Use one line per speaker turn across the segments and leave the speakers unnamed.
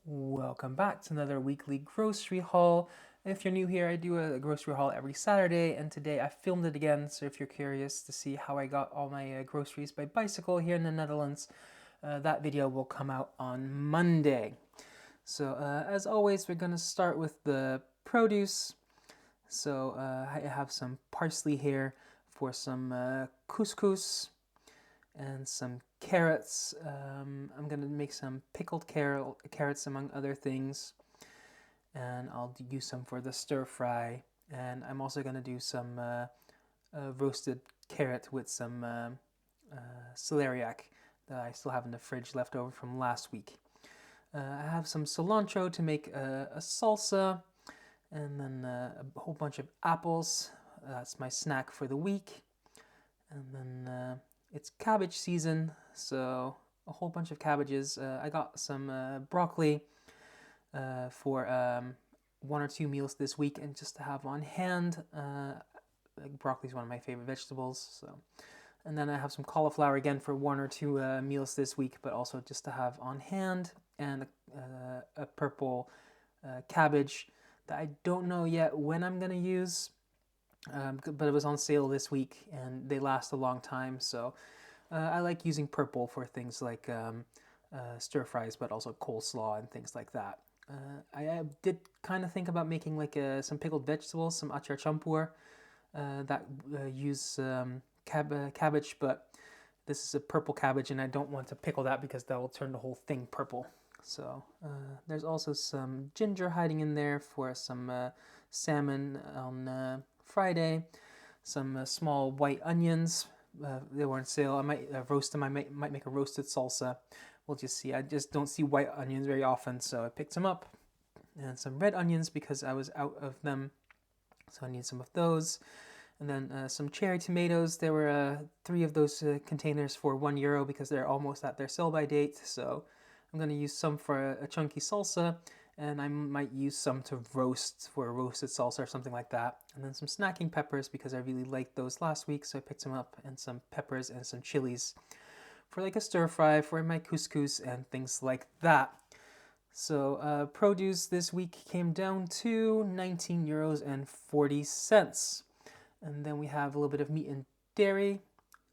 Welcome back to another weekly grocery haul. If you're new here, I do a grocery haul every Saturday, and today I filmed it again. So if you're curious to see how I got all my groceries by bicycle here in the Netherlands, that video will come out on Monday. So as always, we're gonna start with the produce. So I have some parsley here for some couscous and some carrots. I'm gonna make some pickled carrots among other things, and I'll use some for the stir fry. And I'm also gonna do some roasted carrot with some celeriac that I still have in the fridge left over from last week. I have some cilantro to make a salsa, and then a whole bunch of apples. That's my snack for the week. And then it's cabbage season, so a whole bunch of cabbages. I got some broccoli for one or two meals this week, and just to have on hand. Broccoli is one of my favorite vegetables, so. And then I have some cauliflower again for one or two meals this week, but also just to have on hand, and a purple cabbage that I don't know yet when I'm gonna use, but it was on sale this week and they last a long time. So I like using purple for things like stir fries, but also coleslaw and things like that. I did kind of think about making like some pickled vegetables, some achar champur that use cabbage, but this is a purple cabbage and I don't want to pickle that because that will turn the whole thing purple. So there's also some ginger hiding in there for some salmon on Friday. Some small white onions. They were on sale. I might roast them. I might make a roasted salsa. We'll just see. I just don't see white onions very often, so I picked some up. And some red onions because I was out of them, so I need some of those. And then some cherry tomatoes. There were three of those containers for €1 because they're almost at their sell-by date. So I'm going to use some for a chunky salsa, and I might use some to roast for a roasted salsa or something like that. And then some snacking peppers because I really liked those last week, so I picked some up, and some peppers and some chilies for like a stir fry for my couscous and things like that. So produce this week came down to €19 and 40 cents. And then we have a little bit of meat and dairy.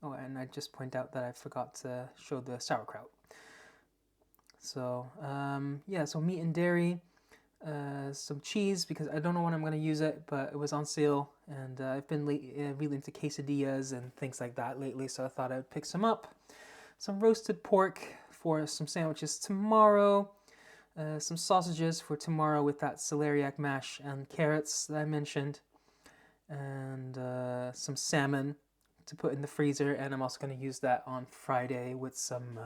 Oh, and I just point out that I forgot to show the sauerkraut. So yeah, so meat and dairy, some cheese because I don't know when I'm gonna use it, but it was on sale, and I've been really into quesadillas and things like that lately, so I thought I'd pick some up. Some roasted pork for some sandwiches tomorrow. Some sausages for tomorrow with that celeriac mash and carrots that I mentioned, and some salmon to put in the freezer. And I'm also going to use that on Friday with some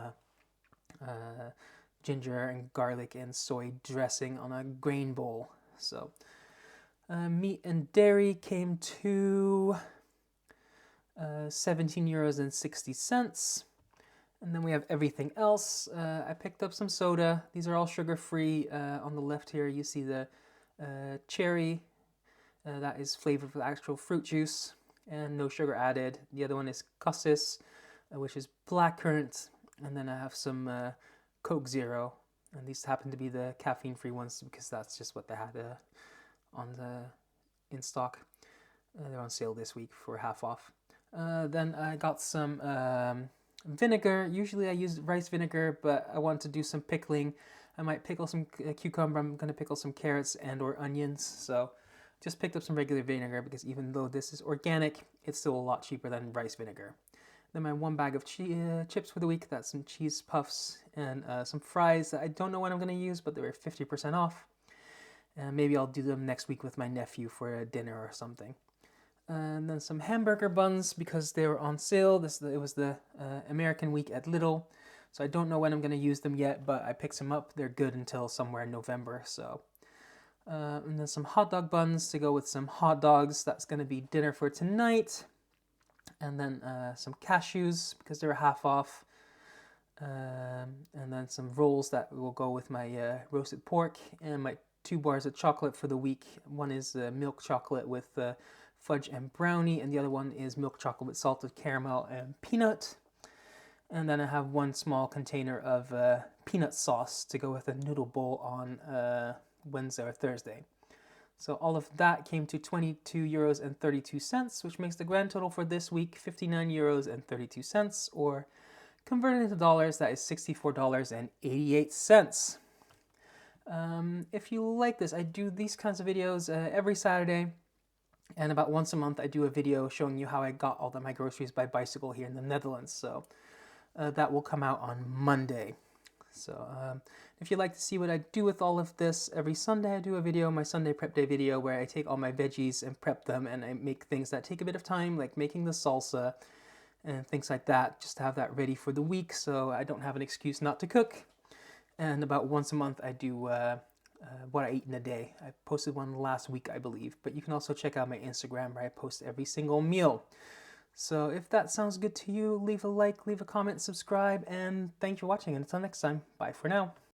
ginger and garlic and soy dressing on a grain bowl. So meat and dairy came to €17 and 60 cents. And then we have everything else. I picked up some soda. These are all sugar free. On the left here, you see the cherry. That is flavored with actual fruit juice and no sugar added. The other one is cassis, which is blackcurrant. And then I have some Coke Zero. And these happen to be the caffeine free ones because that's just what they had on the in stock. They're on sale this week for half off. Then I got some vinegar. Usually I use rice vinegar, but I want to do some pickling. I might pickle some cucumber. I'm going to pickle some carrots and or onions. So just picked up some regular vinegar because even though this is organic, it's still a lot cheaper than rice vinegar. Then my one bag of chips for the week. That's some cheese puffs and some fries that I don't know when I'm going to use, but they were 50% off. And maybe I'll do them next week with my nephew for a dinner or something. And then some hamburger buns because they were on sale. It was the American week at Lidl, so I don't know when I'm going to use them yet, but I picked some up. They're good until somewhere in November. So, and then some hot dog buns to go with some hot dogs. That's going to be dinner for tonight. And then some cashews because they were half off. And then some rolls that will go with my roasted pork, and my 2 bars of chocolate for the week. One is milk chocolate with fudge and brownie, and the other one is milk chocolate with salted caramel and peanut. And then I have one small container of peanut sauce to go with a noodle bowl on Wednesday or Thursday. So all of that came to 22 euros and 32 cents, which makes the grand total for this week 59 euros and 32 cents, or converted into dollars, that is $64.88. If you like this, I do these kinds of videos every Saturday, and about once a month I do a video showing you how I got all of my groceries by bicycle here in the Netherlands. So that will come out on Monday. So if you'd like to see what I do with all of this, every Sunday I do a video, my Sunday prep day video, where I take all my veggies and prep them, and I make things that take a bit of time, like making the salsa and things like that, just to have that ready for the week so I don't have an excuse not to cook. And about once a month I do what I eat in a day. I posted one last week, I believe, but you can also check out my Instagram where I post every single meal. So if that sounds good to you, leave a like, leave a comment, subscribe, and thanks for watching. And until next time, bye for now.